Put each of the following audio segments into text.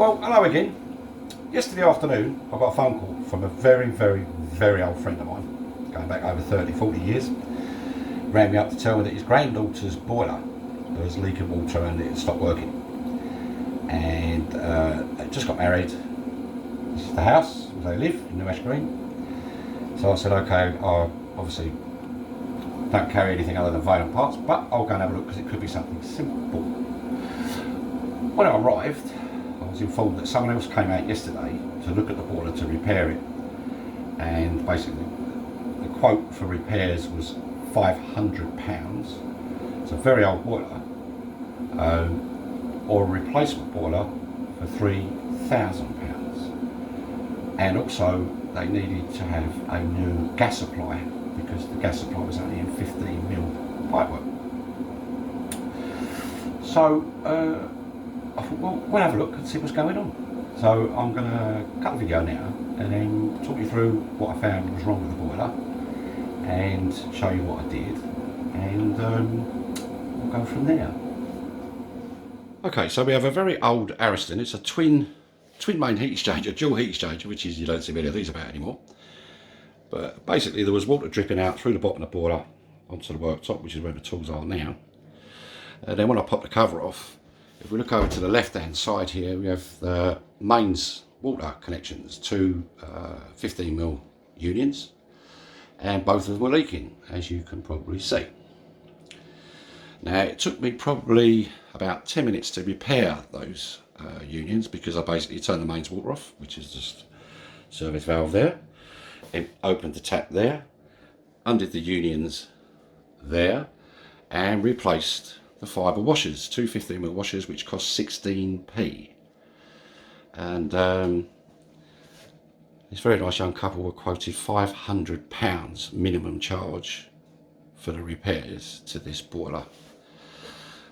Well, hello again. Yesterday afternoon I got a phone call from a very, very, very old friend of mine, going back over 30, 40 years. Rang me up to tell me that his granddaughter's boiler was leaking water and it had stopped working. And they just got married. This is the house where they live in New Ash Green. So I said, okay, I obviously don't carry anything other than VAILLANT parts, but I'll go and have a look because it could be something simple. When I arrived, I was informed that someone else came out yesterday to look at the boiler to repair it, and basically the quote for repairs was £500. It's a very old boiler, or a replacement boiler for £3,000, and also they needed to have a new gas supply because the gas supply was only in 15mm pipework. So I thought, well, we'll have a look and see what's going on. So I'm going to cut the video now and then talk you through what I found was wrong with the boiler and show you what I did, and we'll go from there. Okay, so we have a very old Ariston. It's a twin main heat exchanger, dual heat exchanger, which is, you don't see many of these about anymore. But basically there was water dripping out through the bottom of the boiler onto the worktop, which is where the tools are now. And then when I pop the cover off, if we look over to the left hand side here, we have the mains water connections, two 15mm unions, and both of them were leaking, as you can probably see. Now it took me probably about 10 minutes to repair those unions, because I basically turned the mains water off, which is just service valve there, it opened the tap there, undid the unions there, and replaced the fibre washers, two 15mm washers, which cost 16p. And this very nice young couple were quoted £500 minimum charge for the repairs to this boiler,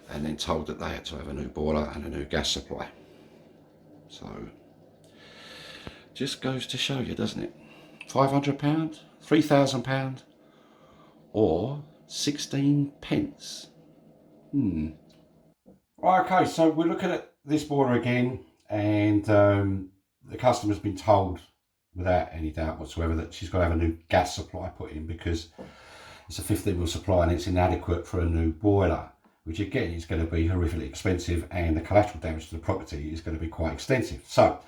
and then told that they had to have a new boiler and a new gas supply. So just goes to show you, doesn't it? £500, £3,000, or 16p. Right, okay, so we're looking at this boiler again, and the customer's been told without any doubt whatsoever that she's got to have a new gas supply put in, because it's a 15mm supply and it's inadequate for a new boiler, which again is going to be horrifically expensive, and the collateral damage to the property is going to be quite extensive. So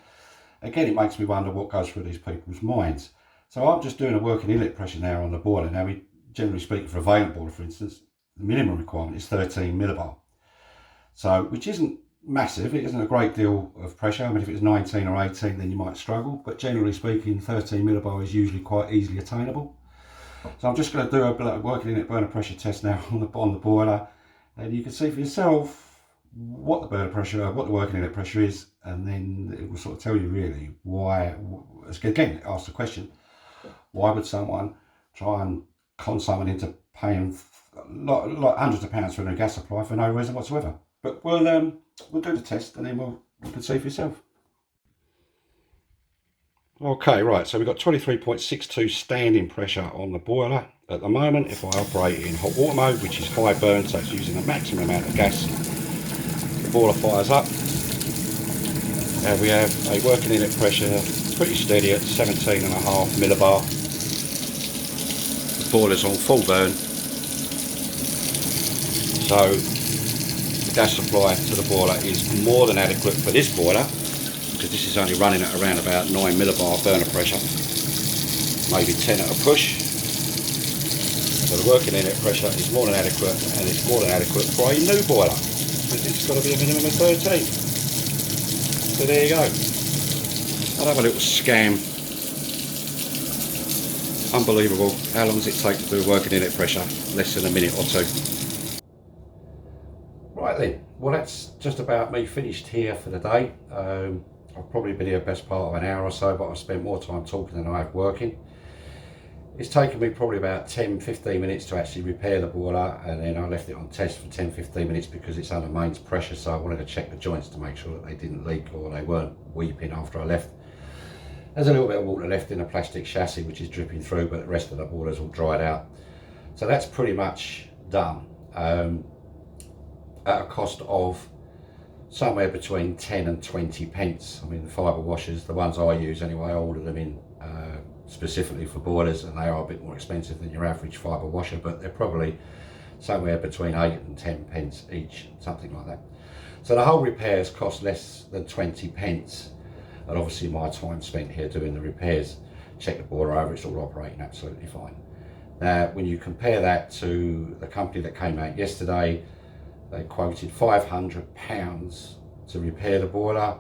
again, it makes me wonder what goes through these people's minds. So I'm just doing a working inlet pressure now on the boiler. Now, we generally speaking, for a VAILLANT boiler, for instance, the minimum requirement is 13 millibar. So, which isn't massive, it isn't a great deal of pressure. I mean, if it was 19 or 18, then you might struggle, but generally speaking, 13 millibar is usually quite easily attainable. So I'm just going to do a working inlet burner pressure test now on the boiler, and you can see for yourself what the burner pressure, what the working inlet pressure is, and then it will sort of tell you really why. Again, ask the question, why would someone try and con someone into paying like hundreds of pounds for a new gas supply for no reason whatsoever? But we'll do the test, and then you can see for yourself. Okay, right, so we've got 23.62 standing pressure on the boiler at the moment. If I operate in hot water mode, which is high burn, so it's using the maximum amount of gas, the boiler fires up, and we have a working inlet pressure pretty steady at 17.5 millibar. The boiler's on full burn, so the gas supply to the boiler is more than adequate for this boiler, because this is only running at around about 9 millibar burner pressure, maybe 10 at a push. So the working inlet pressure is more than adequate, and it's more than adequate for a new boiler, because it's got to be a minimum of 13. So there you go. I'll have a little scam. Unbelievable. How long does it take to do working inlet pressure? Less than a minute or two. Right then, well, that's just about me finished here for the day. I've probably been here the best part of an hour or so, but I've spent more time talking than I have working. It's taken me probably about 10-15 minutes to actually repair the boiler, and then I left it on test for 10-15 minutes because it's under mains pressure, so I wanted to check the joints to make sure that they didn't leak or they weren't weeping after I left. There's a little bit of water left in the plastic chassis which is dripping through, but the rest of the boiler's all dried out. So that's pretty much done, at a cost of somewhere between 10 and 20 pence. I mean, the fibre washers, the ones I use anyway, I order them in specifically for boilers, and they are a bit more expensive than your average fibre washer, but they're probably somewhere between 8 and 10 pence each, something like that. So the whole repairs cost less than 20 pence, and obviously my time spent here doing the repairs, check the boiler over, it's all operating absolutely fine. Now, when you compare that to the company that came out yesterday, they quoted £500 to repair the boiler,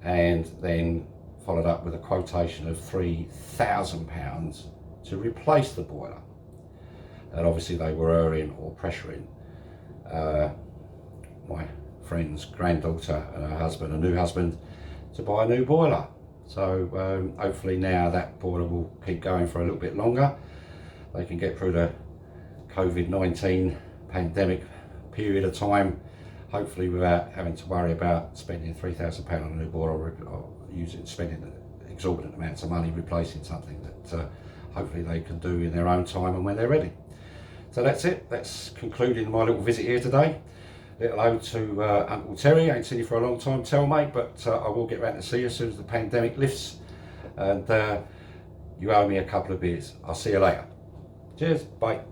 and then followed up with a quotation of £3,000 to replace the boiler. And obviously they were erring or pressuring my friend's granddaughter and her husband, a new husband, to buy a new boiler. So hopefully now that boiler will keep going for a little bit longer. They can get through the COVID-19 pandemic period of time, hopefully without having to worry about spending £3,000 on a new boiler, or spending exorbitant amounts of money replacing something that hopefully they can do in their own time and when they're ready. So that's it. That's concluding my little visit here today. Little ode to Uncle Terry. I ain't seen you for a long time, tell mate, but I will get round to see you as soon as the pandemic lifts. And you owe me a couple of beers. I'll see you later. Cheers. Bye.